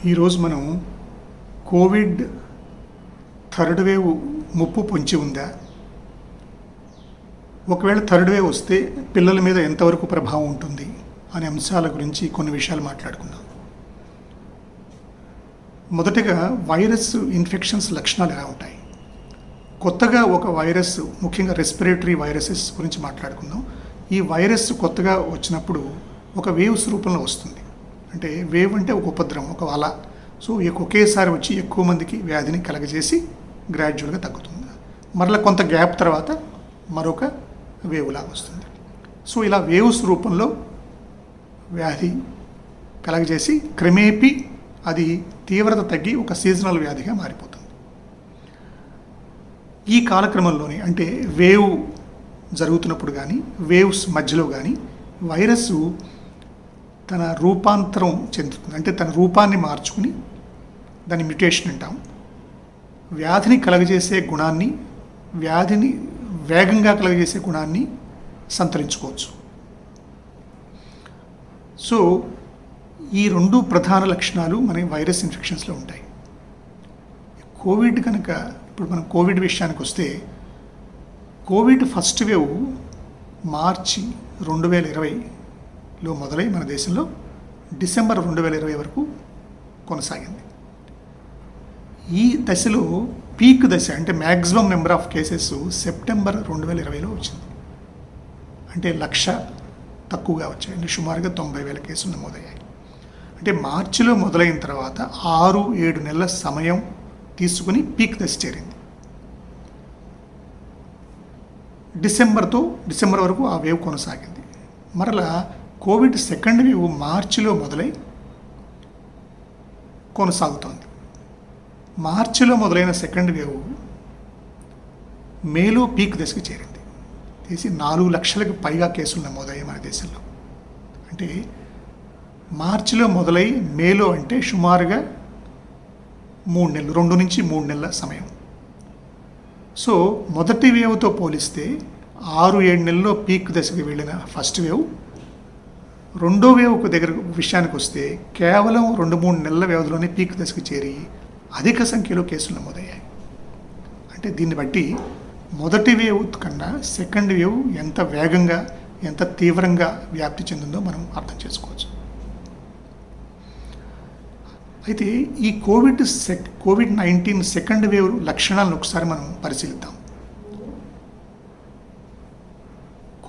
ఈరోజు మనం Covid third wave ముప్పు పొంచి ఉందా, ఒకవేళ థర్డ్ వేవ్ వస్తే పిల్లల మీద ఎంతవరకు ప్రభావం ఉంటుంది అనే అంశాల గురించి కొన్ని విషయాలు మాట్లాడుకుందాం. మొదటగా వైరస్ ఇన్ఫెక్షన్స్ లక్షణాలు ఎలా ఉంటాయి. కొత్తగా ఒక వైరస్, ముఖ్యంగా రెస్పిరేటరీ వైరసెస్ గురించి మాట్లాడుకుందాం. ఈ వైరస్ కొత్తగా వచ్చినప్పుడు ఒక వేవ్స్ రూపంలో వస్తుంది. అంటే వేవ్ అంటే ఒక ఉపద్రవం, ఒక అల. సో ఒకేసారి వచ్చి ఎక్కువ మందికి వ్యాధిని కలగజేసి గ్రాడ్యువల్గా తగ్గుతుంది. మరలా కొంత గ్యాప్ తర్వాత మరొక వేవ్ లాగా వస్తుంది. సో ఇలా వేవ్స్ రూపంలో వ్యాధి కలగజేసి క్రమేపీ అది తీవ్రత తగ్గి ఒక సీజనల్ వ్యాధిగా మారిపోతుంది. ఈ కాలక్రమంలోనే అంటే వేవ్ జరుగుతున్నప్పుడు కానీ వేవ్స్ మధ్యలో కానీ వైరస్ తన రూపాంతరం చెందుతుంది. అంటే తన రూపాన్ని మార్చుకుని, దాని మ్యుటేషన్ అంటాం, వ్యాధిని కలగజేసే గుణాన్ని, వ్యాధిని వేగంగా కలగజేసే గుణాన్ని సంతరించుకోవచ్చు. సో ఈ రెండు ప్రధాన లక్షణాలు మన వైరస్ ఇన్ఫెక్షన్స్లో ఉంటాయి. కోవిడ్ కనుక ఇప్పుడు మనం కోవిడ్ విషయానికి వస్తే, కోవిడ్ ఫస్ట్ వేవ్ మార్చి 2020లో మొదలై మన దేశంలో డిసెంబర్ 2020 వరకు కొనసాగింది. ఈ దశలో పీక్ దశ అంటే maximum number of cases September 2020లో వచ్చింది. అంటే 1,00,000 తక్కువగా వచ్చాయి. అంటే సుమారుగా 90,000 కేసులు నమోదయ్యాయి. అంటే మార్చిలో మొదలైన తర్వాత 6-7 నెలల సమయం తీసుకుని పీక్ దశ చేరింది. డిసెంబర్ వరకు ఆ వేవ్ కొనసాగింది. మరలా కోవిడ్ సెకండ్ వేవ్ మార్చిలో మొదలై కొనసాగుతోంది. మార్చిలో మొదలైన సెకండ్ వేవ్ మేలో పీక్ దశకి చేరింది. 4 లక్షలకు పైగా కేసులు నమోదయ్యాయి మన దేశంలో. అంటే మార్చిలో మొదలై మేలో అంటే సుమారుగా 3 నెలలు, 2 నుంచి 3 నెలల సమయం. సో మొదటి వేవ్తో పోలిస్తే 6-7 నెలల్లో పీక్ దశకి వెళ్ళిన ఫస్ట్ వేవ్ రెండో వేవ్కు దగ్గర విషయానికి వస్తే కేవలం 2-3 నెలల వ్యవధిలోనే పీక్ దశకి చేరి అధిక సంఖ్యలో కేసులు నమోదయ్యాయి. అంటే దీన్ని బట్టి మొదటి వేవ్ కన్నా సెకండ్ వేవ్ ఎంత వేగంగా, ఎంత తీవ్రంగా వ్యాప్తి చెందిందో మనం అర్థం చేసుకోవచ్చు. అయితే ఈ కోవిడ్-19 సెకండ్ వేవ్ లక్షణాలను ఒకసారి మనం పరిశీలిద్దాం.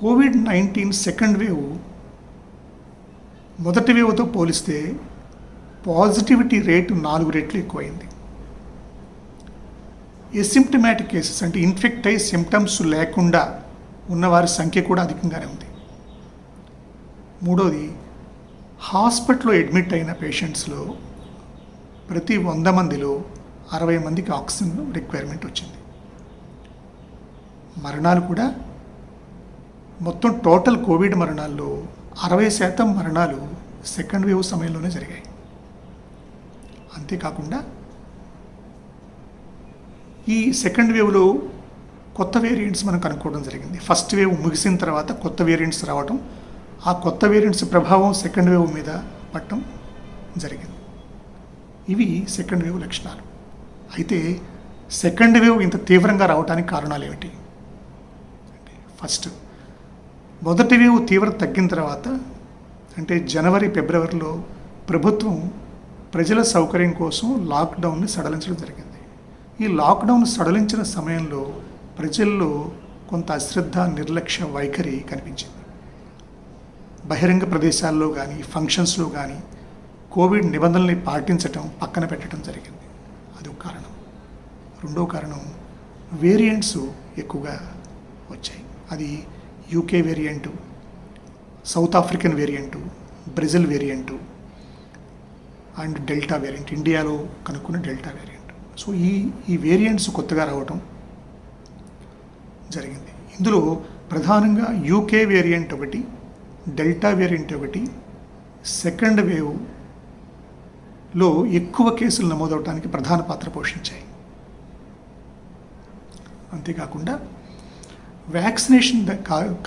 కోవిడ్-19 సెకండ్ వేవ్ మొదటి వేవ్తో పోలిస్తే పాజిటివిటీ రేటు 4 రెట్లు ఎక్కువైంది. ఎసిమ్టమాటిక్ కేసెస్ అంటే ఇన్ఫెక్ట్ అయ్యి సిమ్టమ్స్ లేకుండా ఉన్నవారి సంఖ్య కూడా అధికంగానే ఉంది. మూడోది, హాస్పిటల్లో అడ్మిట్ అయిన పేషెంట్స్లో ప్రతి 100 మందిలో 60 మందికి ఆక్సిజన్ రిక్వైర్మెంట్ వచ్చింది. మరణాలు కూడా మొత్తం టోటల్ కోవిడ్ మరణాల్లో 60% మరణాలు సెకండ్ వేవ్ సమయంలోనే జరిగాయి. అంతేకాకుండా ఈ సెకండ్ వేవ్లో కొత్త వేరియంట్స్ మనం కనుక్కోవడం జరిగింది. ఫస్ట్ వేవ్ ముగిసిన తర్వాత కొత్త వేరియంట్స్ రావడం, ఆ కొత్త వేరియంట్స్ ప్రభావం సెకండ్ వేవ్ మీద పడటం జరిగింది. ఇవి సెకండ్ వేవ్ లక్షణాలు. అయితే సెకండ్ వేవ్ ఇంత తీవ్రంగా రావడానికి కారణాలు ఏమిటి? ఫస్ట్, మొదటి వేవ్ తీవ్రత తగ్గిన తర్వాత అంటే జనవరి, ఫిబ్రవరిలో ప్రభుత్వం ప్రజల సౌకర్యం కోసం లాక్డౌన్ని సడలించడం జరిగింది. ఈ లాక్డౌన్ సడలించిన సమయంలో ప్రజల్లో కొంత అశ్రద్ధ, నిర్లక్ష్య వైఖరి కనిపించింది. బహిరంగ ప్రదేశాల్లో కానీ, ఫంక్షన్స్లో కానీ కోవిడ్ నిబంధనల్ని పాటించటం పక్కన పెట్టడం జరిగింది. అది ఒక కారణం. రెండో కారణం, వేరియంట్స్ ఎక్కువగా వచ్చాయి. అది UK variant, south African variant, Brazil variant and delta variant, ఇండియాలో కనుక్కున్న డెల్టా వేరియంట్. సో ఈ వేరియంట్స్ కొత్తగా రావటం జరిగింది. ఇందులో ప్రధానంగా యూకే వేరియంట్ ఒకటి, డెల్టా వేరియంట్ ఒకటి సెకండ్ వేవ్లో ఎక్కువ కేసులు నమోదవడానికి ప్రధాన పాత్ర పోషించాయి. అంతేకాకుండా వ్యాక్సినేషన్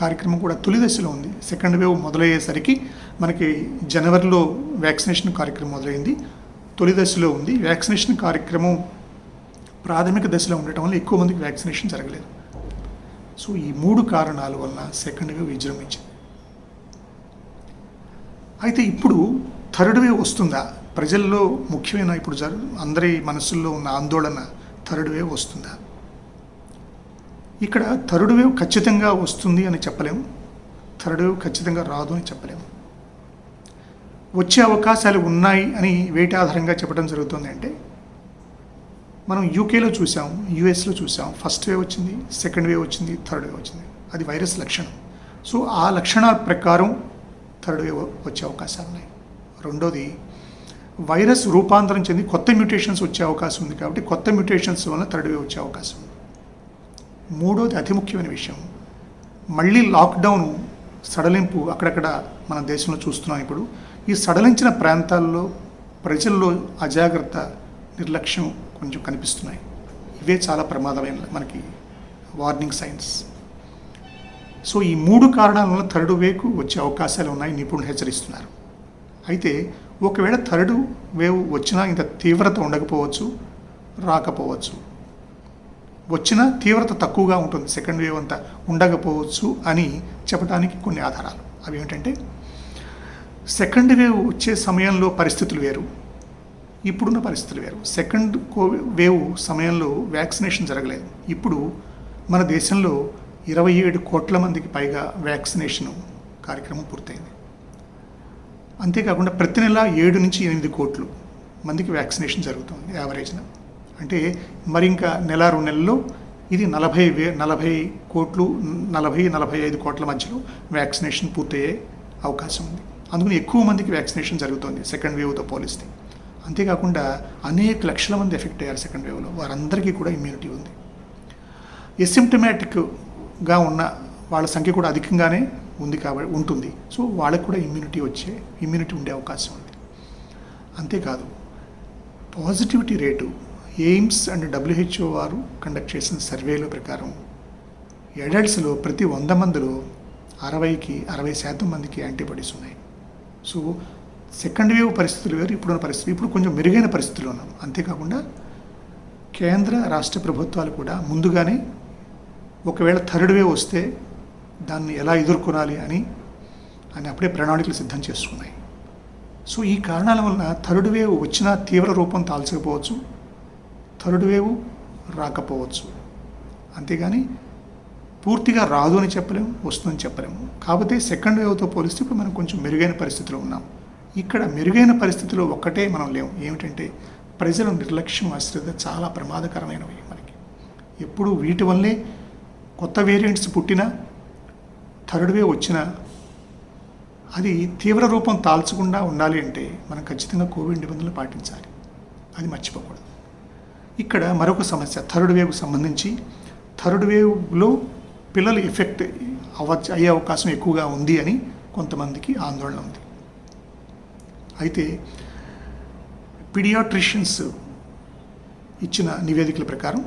కార్యక్రమం కూడా తొలి దశలో ఉంది. సెకండ్ వేవ్ మొదలయ్యేసరికి మనకి జనవరిలో వ్యాక్సినేషన్ కార్యక్రమం మొదలైంది. తొలి దశలో ఉంది. వ్యాక్సినేషన్ కార్యక్రమం ప్రాథమిక దశలో ఉండటం వల్ల ఎక్కువ మందికి వ్యాక్సినేషన్ జరగలేదు. సో ఈ 3 కారణాల వల్ల సెకండ్ వేవ్ విజృంభించింది. అయితే ఇప్పుడు థర్డ్ వేవ్ వస్తుందా? ప్రజల్లో ముఖ్యమైన ఇప్పుడు అందరి మనసుల్లో ఉన్న ఆందోళన థర్డ్ వేవ్ వస్తుందా? ఇక్కడ థర్డ్ వేవ్ ఖచ్చితంగా వస్తుంది అని చెప్పలేము, థర్డ్ వేవ్ ఖచ్చితంగా రాదు అని చెప్పలేము. వచ్చే అవకాశాలు ఉన్నాయి అని వేటి ఆధారంగా చెప్పడం జరుగుతుంది అంటే, మనం యూకేలో చూసాం, యూఎస్లో చూసాం. ఫస్ట్ వేవ్ వచ్చింది, సెకండ్ వేవ్ వచ్చింది, థర్డ్ వేవ్ వచ్చింది. అది వైరస్ లక్షణం. సో ఆ లక్షణాల ప్రకారం థర్డ్ వేవ్ వచ్చే అవకాశాలు ఉన్నాయి. రెండోది, వైరస్ రూపాంతరం చెంది కొత్త మ్యూటేషన్స్ వచ్చే అవకాశం ఉంది కాబట్టి కొత్త మ్యూటేషన్స్ వల్ల థర్డ్ వేవ్ వచ్చే అవకాశం ఉంది. మూడోది, అతి ముఖ్యమైన విషయం, మళ్ళీ లాక్డౌన్ సడలింపు అక్కడక్కడ మన దేశంలో చూస్తున్నాం. ఇప్పుడు ఈ సడలించిన ప్రాంతాల్లో ప్రజల్లో అజాగ్రత్త, నిర్లక్ష్యం కొంచెం కనిపిస్తున్నాయి. ఇవే చాలా ప్రమాదమైన మనకి వార్నింగ్ సైన్స్. సో ఈ 3 కారణాల వల్ల థర్డ్ వేవ్కు వచ్చే అవకాశాలు ఉన్నాయి నిపుణులు హెచ్చరిస్తున్నారు. అయితే ఒకవేళ థర్డ్ వేవ్ వచ్చినా ఇంత తీవ్రత ఉండకపోవచ్చు, రాకపోవచ్చు. వచ్చినా తీవ్రత తక్కువగా ఉంటుంది, సెకండ్ వేవ్ అంతా ఉండకపోవచ్చు అని చెప్పడానికి కొన్ని ఆధారాలు. అవి ఏమిటంటే, సెకండ్ వేవ్ వచ్చే సమయంలో పరిస్థితులు వేరు, ఇప్పుడున్న పరిస్థితులు వేరు. సెకండ్ వేవ్ సమయంలో వ్యాక్సినేషన్ జరగలేదు. ఇప్పుడు మన దేశంలో 27 కోట్ల మందికి పైగా వ్యాక్సినేషన్ కార్యక్రమం పూర్తయింది. అంతేకాకుండా ప్రతి నెల 7 నుంచి 8 కోట్లు మందికి వ్యాక్సినేషన్ జరుగుతుంది యావరేజ్న. అంటే మరి ఇంకా నెల 2 నెలల్లో ఇది 40 కోట్లు, 40-45 కోట్ల మధ్యలో వ్యాక్సినేషన్ పూర్తయ్యే అవకాశం ఉంది. అందుకని ఎక్కువ మందికి వ్యాక్సినేషన్ జరుగుతుంది సెకండ్ వేవ్తో పోలిస్తే. అంతేకాకుండా అనేక లక్షల మంది ఎఫెక్ట్ అయ్యారు సెకండ్ వేవ్లో. వారందరికీ కూడా ఇమ్యూనిటీ ఉంది. ఎసిమ్టమాటిక్గా ఉన్న వాళ్ళ సంఖ్య కూడా అధికంగానే ఉంది కాబట్టి ఉంటుంది. సో వాళ్ళకు కూడా ఇమ్యూనిటీ ఉండే అవకాశం ఉంది. అంతేకాదు, positivity rate aims and WHO వారు కండక్ట్ చేసిన సర్వేల ప్రకారం అడల్ట్స్లో ప్రతి 100 మందిలో 60% మందికి యాంటీబాడీస్ ఉన్నాయి. సో సెకండ్ వేవ్ పరిస్థితులు వేరు, ఇప్పుడున్న పరిస్థితి. ఇప్పుడు కొంచెం మెరుగైన పరిస్థితుల్లో ఉన్నాం. అంతేకాకుండా కేంద్ర రాష్ట్ర ప్రభుత్వాలు కూడా ముందుగానే ఒకవేళ థర్డ్ వేవ్ వస్తే దాన్ని ఎలా ఎదుర్కొనాలి అని అప్పుడే ప్రణాళికలు సిద్ధం చేసుకున్నాయి. సో ఈ కారణాల వలన థర్డ్ వేవ్ వచ్చినా తీవ్ర రూపం తాల్చకపోవచ్చు, థర్డ్ వేవ్ రాకపోవచ్చు. అంతేగాని పూర్తిగా రాదు అని చెప్పలేము, వస్తుందని చెప్పలేము. కాకపోతే సెకండ్ వేవ్తో పోలిస్తే ఇప్పుడు మనం కొంచెం మెరుగైన పరిస్థితిలో ఉన్నాం. ఇక్కడ మెరుగైన పరిస్థితిలో ఒక్కటే మనం లేము. ఏమిటంటే ప్రజల నిర్లక్ష్యం, అశ్రద్ధ చాలా ప్రమాదకరమైనవి మనకి. ఎప్పుడు వీటి వల్లే కొత్త వేరియంట్స్ పుట్టినా, థర్డ్ వేవ్ వచ్చినా అది తీవ్ర రూపం తాల్చకుండా ఉండాలి అంటే మనం ఖచ్చితంగా కోవిడ్ నిబంధనలు పాటించాలి. అది మర్చిపోకూడదు. ఇక్కడ మరొక సమస్య థర్డ్ వేవ్కు సంబంధించి, థర్డ్ వేవ్లో పిల్లలు ఎఫెక్ట్ అయ్యే అవకాశం ఎక్కువగా ఉంది అని కొంతమందికి ఆందోళన ఉంది. అయితే పీడియాట్రిషియన్స్ ఇచ్చిన నివేదికల ప్రకారం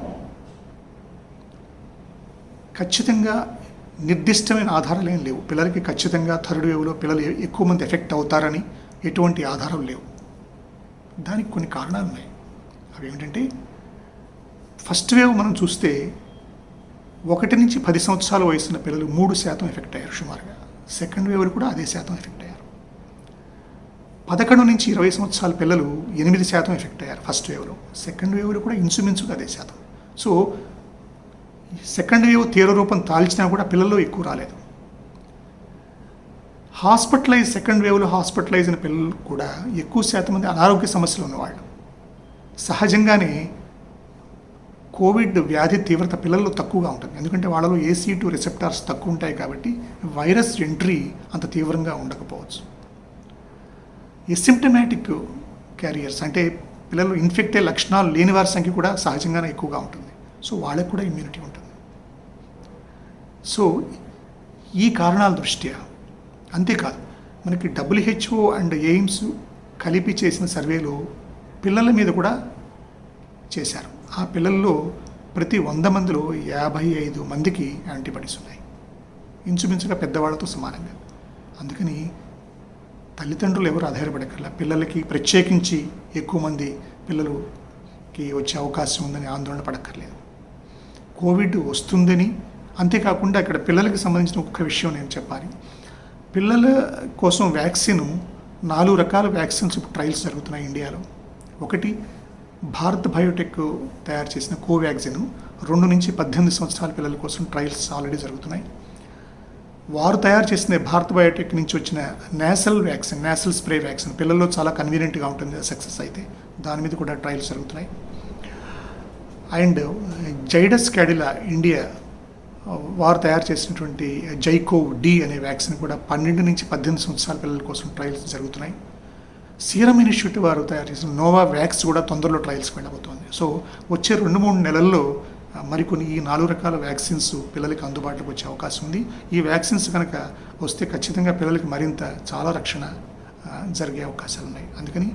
ఖచ్చితంగా నిర్దిష్టమైన ఆధారాలు ఏం లేవు. పిల్లలకి ఖచ్చితంగా థర్డ్ వేవ్లో పిల్లలు ఎక్కువ మంది ఎఫెక్ట్ అవుతారని ఎటువంటి ఆధారం లేవు. దానికి కొన్ని కారణాలు ఉన్నాయి. అవి ఏమిటంటే, ఫస్ట్ వేవ్ మనం చూస్తే 1 నుంచి 10 సంవత్సరాల వయసున్న పిల్లలు 3% ఎఫెక్ట్ అయ్యారు సుమారుగా. సెకండ్ వేవ్లు కూడా అదే శాతం ఎఫెక్ట్ అయ్యారు. 11 నుంచి 20 సంవత్సరాల పిల్లలు 8% ఎఫెక్ట్ అయ్యారు ఫస్ట్ వేవ్లో. సెకండ్ వేవ్లో కూడా ఇంచుమించుగా అదే శాతం. సో సెకండ్ వేవ్ తీవ్ర రూపం తాల్చినా కూడా పిల్లల్లో ఎక్కువ రాలేదు. సెకండ్ వేవ్లో హాస్పిటలైజ్ అయిన పిల్లలు కూడా ఎక్కువ శాతం మంది అనారోగ్య సమస్యలు ఉన్నవాళ్ళు. సహజంగానే కోవిడ్ వ్యాధి తీవ్రత పిల్లల్లో తక్కువగా ఉంటుంది. ఎందుకంటే వాళ్ళలో ACE2 రిసెప్టార్స్ తక్కువ ఉంటాయి కాబట్టి వైరస్ ఎంట్రీ అంత తీవ్రంగా ఉండకపోవచ్చు. ఎసిమ్టమాటిక్ క్యారియర్స్ అంటే పిల్లలు ఇన్ఫెక్ట్ అయ్యే లక్షణాలు లేని వారి సంఖ్య కూడా సహజంగానే ఎక్కువగా ఉంటుంది. సో వాళ్ళకు కూడా ఇమ్యూనిటీ ఉంటుంది. సో ఈ కారణాల దృష్ట్యా, అంతేకాదు మనకి WHO అండ్ ఎయిమ్స్ కలిపి చేసిన సర్వేలో పిల్లల మీద కూడా చేశారు. ఆ పిల్లల్లో ప్రతి 100 మందిలో 55 మందికి యాంటీబాడీస్ ఉన్నాయి, ఇంచుమించుగా పెద్దవాళ్లతో సమానంగా. అందుకని తల్లిదండ్రులు ఎవరు ఆధారపడక్కర్లా. పిల్లలకి ప్రత్యేకించి ఎక్కువ మంది పిల్లలకి వచ్చే అవకాశం ఉందని ఆందోళన పడక్కర్లేదు. కోవిడ్ వస్తుందని, అంతేకాకుండా ఇక్కడ పిల్లలకి సంబంధించిన ఒక్క విషయం నేను చెప్పాలి. పిల్లల కోసం వ్యాక్సిన్ 4 రకాల వ్యాక్సిన్స్ ఇప్పుడు ట్రయల్స్ జరుగుతున్నాయి ఇండియాలో. ఒకటి భారత్ బయోటెక్ తయారు చేసిన కోవాక్సిన్ 2 నుంచి 18 సంవత్సరాల పిల్లల కోసం ట్రయల్స్ ఆల్రెడీ జరుగుతున్నాయి. వారు తయారు చేసిన భారత్ బయోటెక్ నుంచి వచ్చిన నేసల్ స్ప్రే వ్యాక్సిన్ పిల్లల్లో చాలా కన్వీనియంట్గా ఉంటుంది సక్సెస్ అయితే, దాని మీద కూడా ట్రయల్స్ జరుగుతున్నాయి. అండ్ జైడస్ క్యాడిలా ఇండియా వారు తయారు చేసినటువంటి జైకోవ్ డి అనే వ్యాక్సిన్ కూడా 12 నుంచి 18 సంవత్సరాల పిల్లల కోసం ట్రయల్స్ జరుగుతున్నాయి. సీరం ఇన్స్టిట్యూట్ వారు తయారు చేసిన నోవా వ్యాక్స్ కూడా తొందరలో ట్రయల్స్కి వెళ్ళబోతోంది. సో వచ్చే 2-3 నెలల్లో మరికొన్ని ఈ 4 రకాల వ్యాక్సిన్స్ పిల్లలకి అందుబాటులోకి వచ్చే అవకాశం ఉంది. ఈ వ్యాక్సిన్స్ కనుక వస్తే ఖచ్చితంగా పిల్లలకి మరింత చాలా రక్షణ జరిగే అవకాశాలు ఉన్నాయి. అందుకని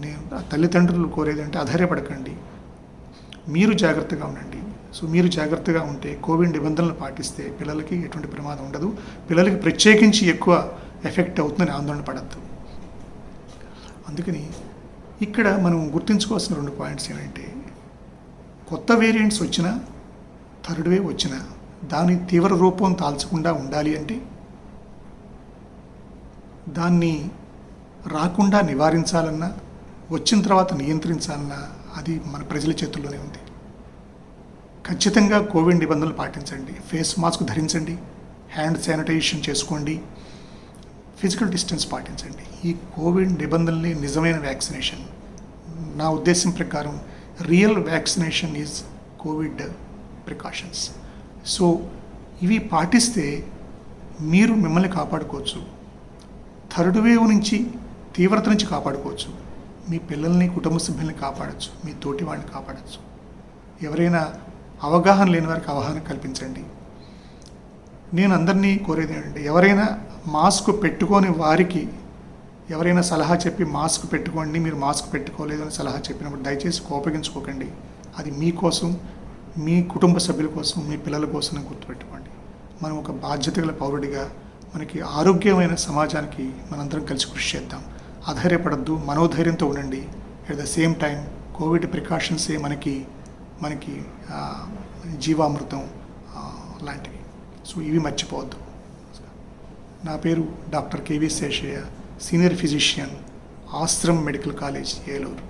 నేను తల్లిదండ్రులు కోరేది అంటే ఆధారపడకండి, మీరు జాగ్రత్తగా ఉండండి. సో మీరు జాగ్రత్తగా ఉంటే, కోవిడ్ నిబంధనలు పాటిస్తే పిల్లలకి ఎటువంటి ప్రమాదం ఉండదు. పిల్లలకి ప్రత్యేకించి ఎక్కువ ఎఫెక్ట్ అవుతుందని ఆందోళన పడద్దు. అందుకని ఇక్కడ మనం గుర్తుంచుకోవాల్సిన 2 పాయింట్స్ ఏంటంటే, కొత్త వేరియంట్స్ వచ్చినా, థర్డ్ వేవ్ వచ్చినా దాని తీవ్ర రూపం తాల్చకుండా ఉండాలి అంటే, దాన్ని రాకుండా నివారించాలన్నా, వచ్చిన తర్వాత నియంత్రించాలన్నా అది మన ప్రజల చేతుల్లోనే ఉంది. ఖచ్చితంగా కోవిడ్ నిబంధనలు పాటించండి, ఫేస్ మాస్క్ ధరించండి, హ్యాండ్ శానిటైజేషన్ చేసుకోండి, ఫిజికల్ డిస్టెన్స్ పాటించండి. ఈ కోవిడ్ నిబంధనలే నిజమైన వ్యాక్సినేషన్. నా ఉద్దేశం ప్రకారం real vaccination is Covid precautions. So ఇవి పాటిస్తే మీరు మిమ్మల్ని కాపాడుకోవచ్చు, థర్డ్ వేవ్ నుంచి, తీవ్రత నుంచి కాపాడుకోవచ్చు, మీ పిల్లల్ని, కుటుంబ సభ్యుల్ని కాపాడచ్చు, మీ తోటి వాళ్ళని కాపాడచ్చు. ఎవరైనా అవగాహన లేని వారికి అవగాహన కల్పించండి. నేను అందరినీ కోరేది ఏంటంటే, ఎవరైనా మాస్క్ పెట్టుకోని వారికి ఎవరైనా సలహా చెప్పి మాస్క్ పెట్టుకోండి, మీరు మాస్క్ పెట్టుకోలేదని సలహా చెప్పినప్పుడు దయచేసి కోపగించుకోకండి. అది మీకోసం, మీ కుటుంబ సభ్యుల కోసం, మీ పిల్లల కోసం గుర్తుపెట్టుకోండి. మనం ఒక బాధ్యత గల పౌరుడిగా మనకి ఆరోగ్యమైన సమాజానికి మనందరం కలిసి కృషి చేద్దాం. ఆధారపడద్దు, మనోధైర్యంతో ఉండండి. At the same time covid ప్రికాషన్సే మనకి జీవామృతం లాంటివి. సో ఇవి మర్చిపోవద్దు. నా పేరు doctor KV Seshaiah, senior physician, Ashram medical college, Eluru.